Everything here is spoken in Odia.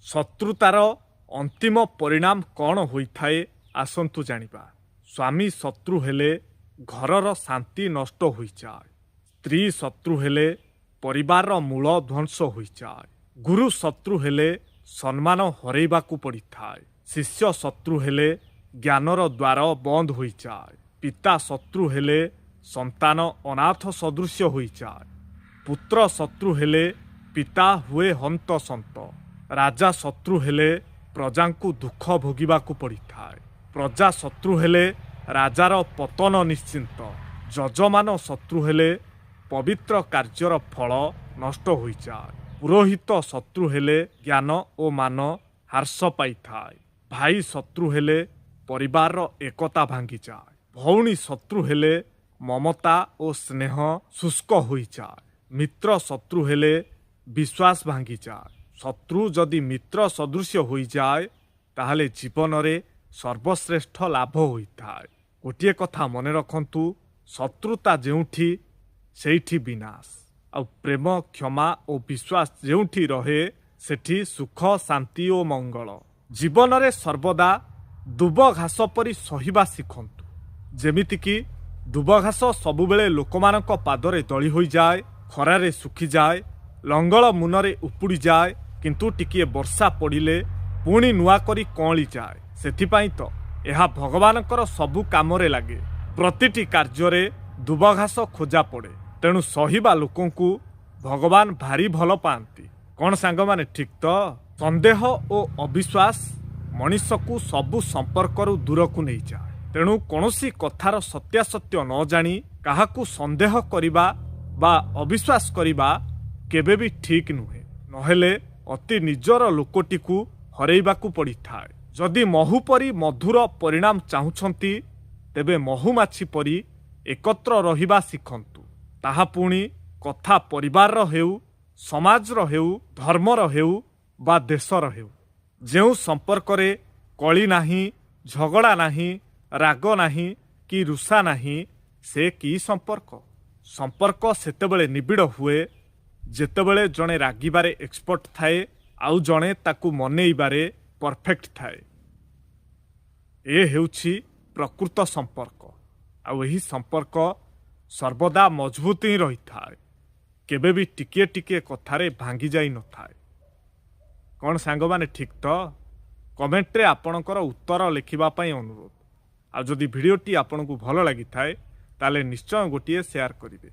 ଶତ୍ରୁତାର ଅନ୍ତିମ ପରିଣାମ କ'ଣ ହୋଇଥାଏ ଆସନ୍ତୁ ଜାଣିବା। ସ୍ୱାମୀ ଶତ୍ରୁ ହେଲେ ଘରର ଶାନ୍ତି ନଷ୍ଟ ହୋଇଯାଏ। ସ୍ତ୍ରୀ ଶତ୍ରୁ ହେଲେ ପରିବାରର ମୂଳ ଧ୍ୱଂସ ହୋଇଯାଏ। ଗୁରୁ ଶତ୍ରୁ ହେଲେ ସମ୍ମାନ ହରାଇବାକୁ ପଡ଼ିଥାଏ। ଶିଷ୍ୟ ଶତ୍ରୁ ହେଲେ ଜ୍ଞାନର ଦ୍ୱାର ବନ୍ଦ ହୋଇଯାଏ। ପିତା ଶତ୍ରୁ ହେଲେ ସନ୍ତାନ ଅନାଥ ସଦୃଶ୍ୟ ହୋଇଯାଏ। ପୁତ୍ର ଶତ୍ରୁ ହେଲେ ପିତା ହୁଏ ହନ୍ତସନ୍ତ। ରାଜା ଶତ୍ରୁ ହେଲେ ପ୍ରଜାଙ୍କୁ ଦୁଃଖ ଭୋଗିବାକୁ ପଡ଼ିଥାଏ। ପ୍ରଜା ଶତ୍ରୁ ହେଲେ ରାଜାର ପତନ ନିଶ୍ଚିନ୍ତ। ଯଜମାନ ଶତ୍ରୁ ହେଲେ ପବିତ୍ର କାର୍ଯ୍ୟର ଫଳ ନଷ୍ଟ ହୋଇଯାଏ। ପୁରୋହିତ ଶତ୍ରୁ ହେଲେ ଜ୍ଞାନ ଓ ମାନ ହ୍ରାସ ପାଇଥାଏ। ଭାଇ ଶତ୍ରୁ ହେଲେ ପରିବାରର ଏକତା ଭାଙ୍ଗିଯାଏ। ଭଉଣୀ ଶତ୍ରୁ ହେଲେ ମମତା ଓ ସ୍ନେହ ଶୁଷ୍କ ହୋଇଯାଏ। ମିତ୍ର ଶତ୍ରୁ ହେଲେ ବିଶ୍ୱାସ ଭାଙ୍ଗିଯାଏ। ଶତ୍ରୁ ଯଦି ମିତ୍ର ସଦୃଶ୍ୟ ହୋଇଯାଏ ତାହେଲେ ଜୀବନରେ ସର୍ବଶ୍ରେଷ୍ଠ ଲାଭ ହୋଇଥାଏ। ଗୋଟିଏ କଥା ମନେ ରଖନ୍ତୁ, ଶତ୍ରୁତା ଯେଉଁଠି ସେଇଠି ବିନାଶ, ଆଉ ପ୍ରେମ କ୍ଷମା ଓ ବିଶ୍ୱାସ ଯେଉଁଠି ରହେ ସେଠି ସୁଖ ଶାନ୍ତି ଓ ମଙ୍ଗଳ। ଜୀବନରେ ସର୍ବଦା ଦୁବ ଘାସ ପରି ସହିବା ଶିଖନ୍ତୁ। ଯେମିତିକି ଦୁବ ଘାସ ସବୁବେଳେ ଲୋକମାନଙ୍କ ପାଦରେ ଦଳି ହୋଇଯାଏ, ଖରାରେ ଶୁଖିଯାଏ, ଲଙ୍ଗଳ ମୁନରେ ଉପୁଡ଼ିଯାଏ, କିନ୍ତୁ ଟିକିଏ ବର୍ଷା ପଡ଼ିଲେ ପୁଣି ନୂଆ କରି କଅଁଳିଯାଏ। ସେଥିପାଇଁ ତ ଏହା ଭଗବାନଙ୍କର ସବୁ କାମରେ ଲାଗେ। ପ୍ରତିଟି କାର୍ଯ୍ୟରେ ଦୁବଘାସ ଖୋଜା ପଡ଼େ। ତେଣୁ ସହିବା ଲୋକଙ୍କୁ ଭଗବାନ ଭାରି ଭଲ ପାଆନ୍ତି। କ'ଣ ସାଙ୍ଗମାନେ ଠିକ୍ ତ? ସନ୍ଦେହ ଓ ଅବିଶ୍ୱାସ ମଣିଷକୁ ସବୁ ସମ୍ପର୍କରୁ ଦୂରକୁ ନେଇଯାଏ। ତେଣୁ କୌଣସି କଥାର ସତ୍ୟାସତ୍ୟ ନ ଜାଣି କାହାକୁ ସନ୍ଦେହ କରିବା ବା ଅବିଶ୍ୱାସ କରିବା କେବେ ବି ଠିକ୍ ନୁହେଁ। ନହେଲେ ଅତି ନିଜର ଲୋକଟିକୁ ହରେଇବାକୁ ପଡ଼ିଥାଏ। ଯଦି ମହୁ ପରି ମଧୁର ପରିଣାମ ଚାହୁଁଛନ୍ତି ତେବେ ମହୁମାଛି ପରି ଏକତ୍ର ରହିବା ଶିଖନ୍ତୁ। ତାହା ପୁଣି କଥା ପରିବାରର ହେଉ, ସମାଜର ହେଉ, ଧର୍ମର ହେଉ ବା ଦେଶର ହେଉ। ଯେଉଁ ସମ୍ପର୍କରେ କଳି ନାହିଁ, ଝଗଡ଼ା ନାହିଁ, ରାଗ ନାହିଁ କି ରୁଷା ନାହିଁ, ସେ କି ସମ୍ପର୍କ? ସମ୍ପର୍କ ସେତେବେଳେ ନିବିଡ଼ ହୁଏ ଯେତେବେଳେ ଜଣେ ରାଗିବାରେ ଏକ୍ସପର୍ଟ ଥାଏ ଆଉ ଜଣେ ତାକୁ ମନେଇବାରେ ପରଫେକ୍ଟ ଥାଏ। ଏ ହେଉଛି ପ୍ରକୃତ ସମ୍ପର୍କ। ଆଉ ଏହି ସମ୍ପର୍କ ସର୍ବଦା ମଜବୁତ ହିଁ ରହିଥାଏ। କେବେ ବି ଟିକିଏ ଟିକିଏ କଥାରେ ଭାଙ୍ଗି ଯାଇ ନଥାଏ। କ'ଣ ସାଙ୍ଗମାନେ ଠିକ୍ ତ? କମେଣ୍ଟରେ ଆପଣଙ୍କର ଉତ୍ତର ଲେଖିବା ପାଇଁ ଅନୁରୋଧ। ଆଉ ଯଦି ଭିଡ଼ିଓଟି ଆପଣଙ୍କୁ ଭଲ ଲାଗିଥାଏ ତାହେଲେ ନିଶ୍ଚୟ ଗୋଟିଏ ସେୟାର କରିବେ।